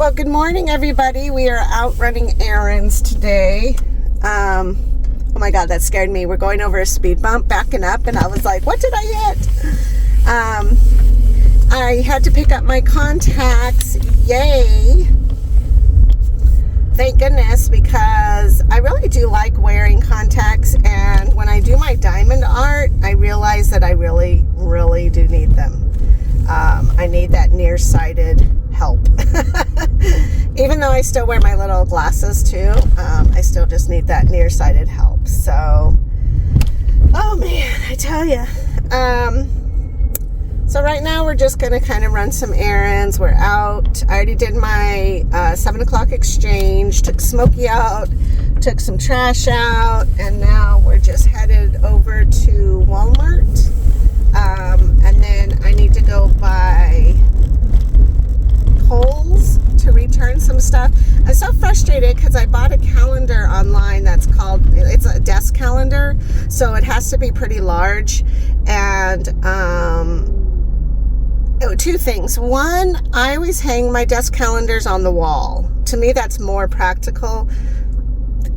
Well, good morning, everybody. We are out running errands today. Oh my God, that scared me. We're going over a speed bump, backing up, and I was like, what did I hit? I had to pick up my contacts. Yay. Thank goodness, because I really do like wearing contacts, and when I do my diamond art, I realize that I really, really do need them. I need that nearsighted help. Even though I still wear my little glasses too, I still just need that nearsighted help. So, oh man, I tell you. So right now we're just going to kind of run some errands. We're out. I already did my 7 o'clock exchange, took Smokey out, took some trash out, and now we're just headed over to Walmart. And then I need to go buy Kohl's to return some stuff. I'm so frustrated because I bought a calendar online that's called, it's a desk calendar, so it has to be pretty large. And two things. One, I always hang my desk calendars on the wall. To me, that's more practical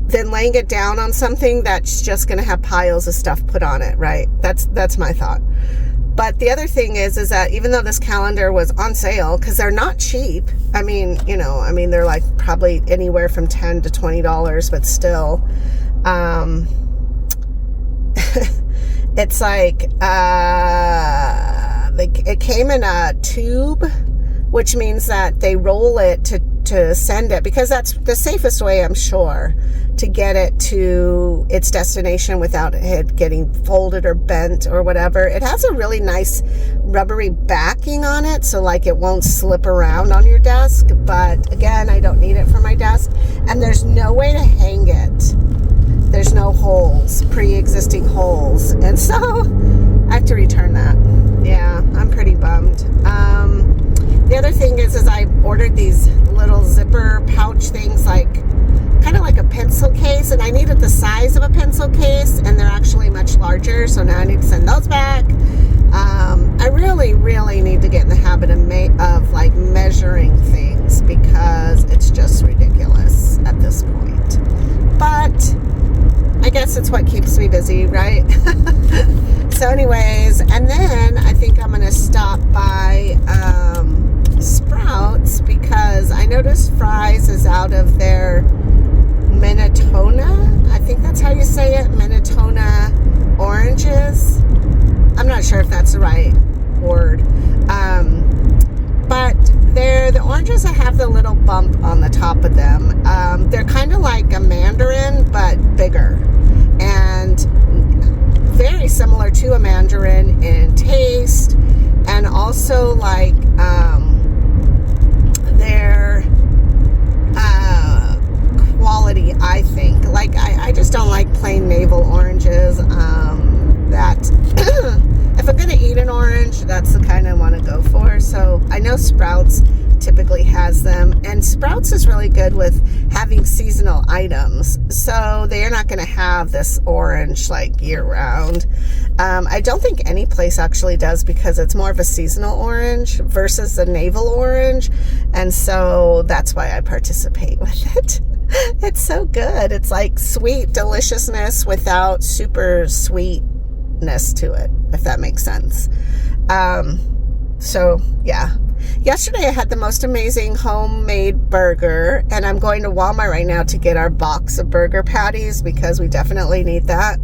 than laying it down on something that's just going to have piles of stuff put on it, right? That's my thought. But the other thing is that even though this calendar was on sale, because they're not cheap, I mean, they're like probably anywhere from $10 to $20, but still, it's like, it came in a tube, which means that they roll it to send it, because that's the safest way, I'm sure, to get it to its destination without it getting folded or bent or whatever. It has a really nice rubbery backing on it, so like it won't slip around on your desk. But again, I don't need it for my desk, and there's no way to hang it. There's no holes, pre-existing holes, and so I have to return that. Yeah, I'm pretty bummed. The other thing is I ordered these little zipper pouch things, like kind of like a pencil case, and I needed the size of a pencil case, and they're actually much larger, so now I need to send those back. I really need to get in the habit of like measuring things, because it's just ridiculous at this point. But I guess it's what keeps me busy, right? So anyways, and then I think I'm going to stop by Sprouts, because I noticed Fry's is out of their Minotona, I think that's how you say it, Minotona oranges. I'm not sure if that's the right word. But they're the oranges that have the little bump on the top of them. They're kind of like a mandarin, but bigger. And very similar to a mandarin in taste, and also like their quality, I think. Like I just don't like plain navel oranges. That if I'm gonna eat an orange, that's the kind I want to go for. So I know Sprouts typically has them, and Sprouts is really good with having seasonal items, so they're not going to have this orange like year round. I don't think any place actually does, because it's more of a seasonal orange versus the navel orange, and so that's why I participate with it. It's so good. It's like sweet deliciousness without super sweetness to it, if that makes sense. So yeah. Yesterday I had the most amazing homemade burger, and I'm going to Walmart right now to get our box of burger patties, because we definitely need that.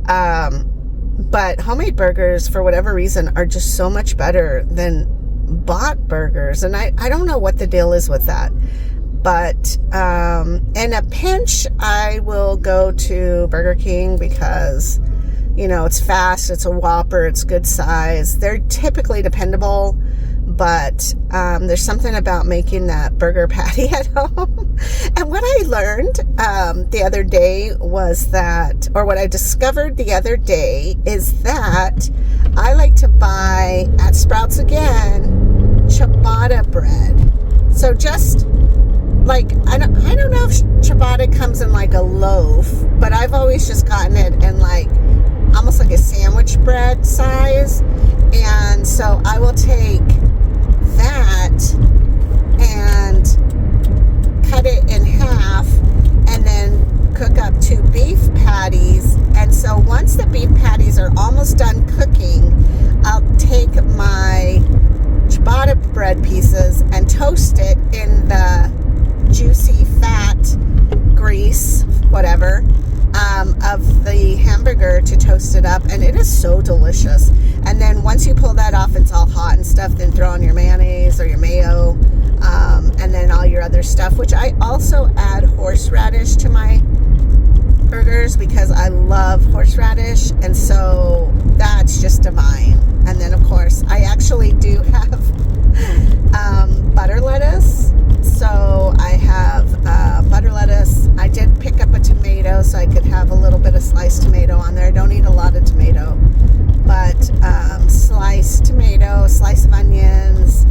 But homemade burgers, for whatever reason, are just so much better than bought burgers, and I don't know what the deal is with that. But in a pinch, I will go to Burger King, because it's fast, it's a Whopper, it's good size. They're typically dependable, but there's something about making that burger patty at home. And what I learned the other day was that, or what I discovered the other day, is that I like to buy at Sprouts again ciabatta bread. So just like, I don't know if ciabatta comes in like a loaf, but I've always just gotten it in like almost like a sandwich bread size. And so I will take that and half, and then cook up 2 beef patties. And so once the beef patties are almost done cooking, I'll take my ciabatta bread pieces and toast it in the juicy fat grease, whatever, of the hamburger to toast it up, and it is so delicious. And then once you pull that off, it's all hot and stuff, then throw on your mayonnaise or your mayo, and then all your other stuff, which I also add horseradish to my burgers because I love horseradish, and so that's just divine. And then of course I actually do have butter lettuce, so I have butter lettuce. I did pick up a tomato so I could have a little bit of sliced tomato on there. I don't eat a lot of tomato, but sliced tomato, slice of onions,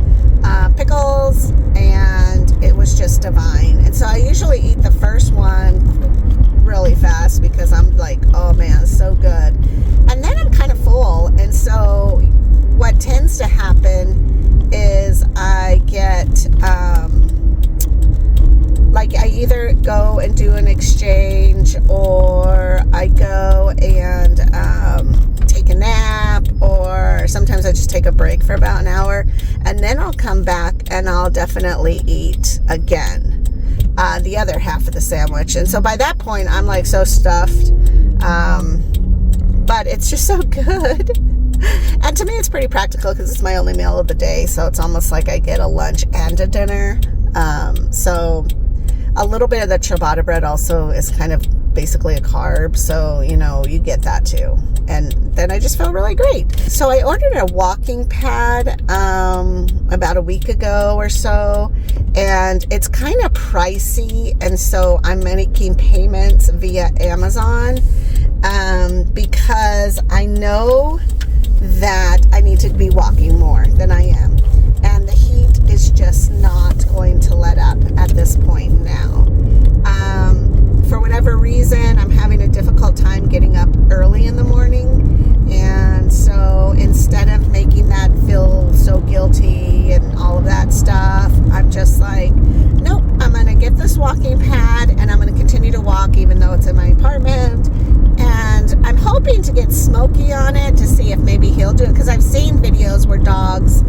pickles, and it was just divine. And so I usually eat the first one really fast because I'm like, oh man, it's so good. And then I'm kind of full, and so what tends to happen is I get like I either go and do an exchange, or I go and take a nap, or sometimes I just take a break for about an hour, and then I'll come back and I'll definitely eat again the other half of the sandwich. And so by that point I'm like so stuffed, but it's just so good. And to me it's pretty practical because it's my only meal of the day, so it's almost like I get a lunch and a dinner. So a little bit of the ciabatta bread also is kind of basically a carb, so you know, you get that too. And then I just feel really great. So I ordered a walking pad about a week ago or so, and it's kind of pricey, and so I'm making payments via Amazon because I know that I need to be walking more than I am, and the heat is just not going to let up at this point now. For whatever reason, I'm having a difficult time getting up early in the morning, and so instead of making that feel so guilty and all of that stuff, I'm just like, nope, I'm going to get this walking pad and I'm going to continue to walk even though it's in my apartment. And I'm hoping to get Smokey on it to see if maybe he'll do it, because I've seen videos where dogs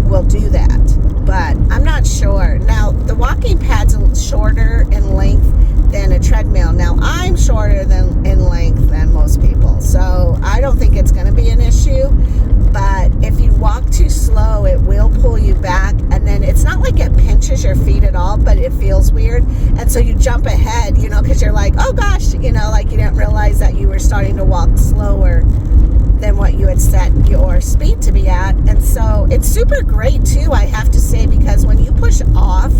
will do that, but I'm not sure. Now, the walking pad's shorter in length than a treadmill. Now, I'm shorter than in length than most people, so I don't think it's going to be an issue. But if you walk too slow, it will pull you back, and then it's not like it pinches your feet at all, but it feels weird, and so you jump ahead, you know, because you're like, oh gosh, you know, like you didn't realize that you were starting to walk slower than what you had set your speed to be at. And so it's super great too, I have to say, because when you push off,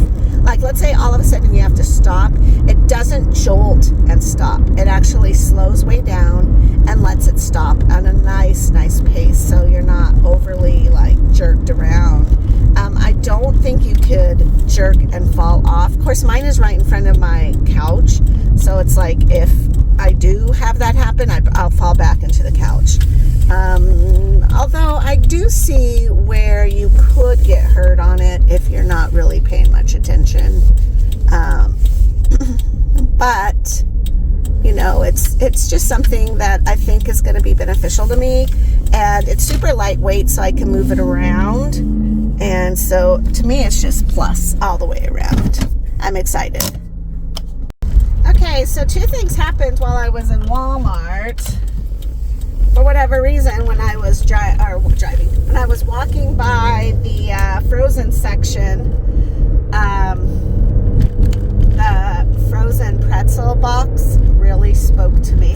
like let's say all of a sudden you have to stop, it doesn't jolt and stop. It actually slows way down and lets it stop at a nice pace, so you're not overly like jerked around. I don't think you could jerk and fall off. Of course, mine is right in front of my couch, so it's like if I do have that happen, I'll fall back into the couch. Although I do see where you could get hurt on it if you're not really paying much attention. But you know, it's just something that I think is going to be beneficial to me, and it's super lightweight, so I can move it around. And so to me, it's just plus all the way around. I'm excited. Okay, so 2 things happened while I was in Walmart. For whatever reason, when I was driving, when I was walking by the frozen section, the frozen pretzel box really spoke to me.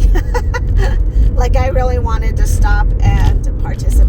Like I really wanted to stop and participate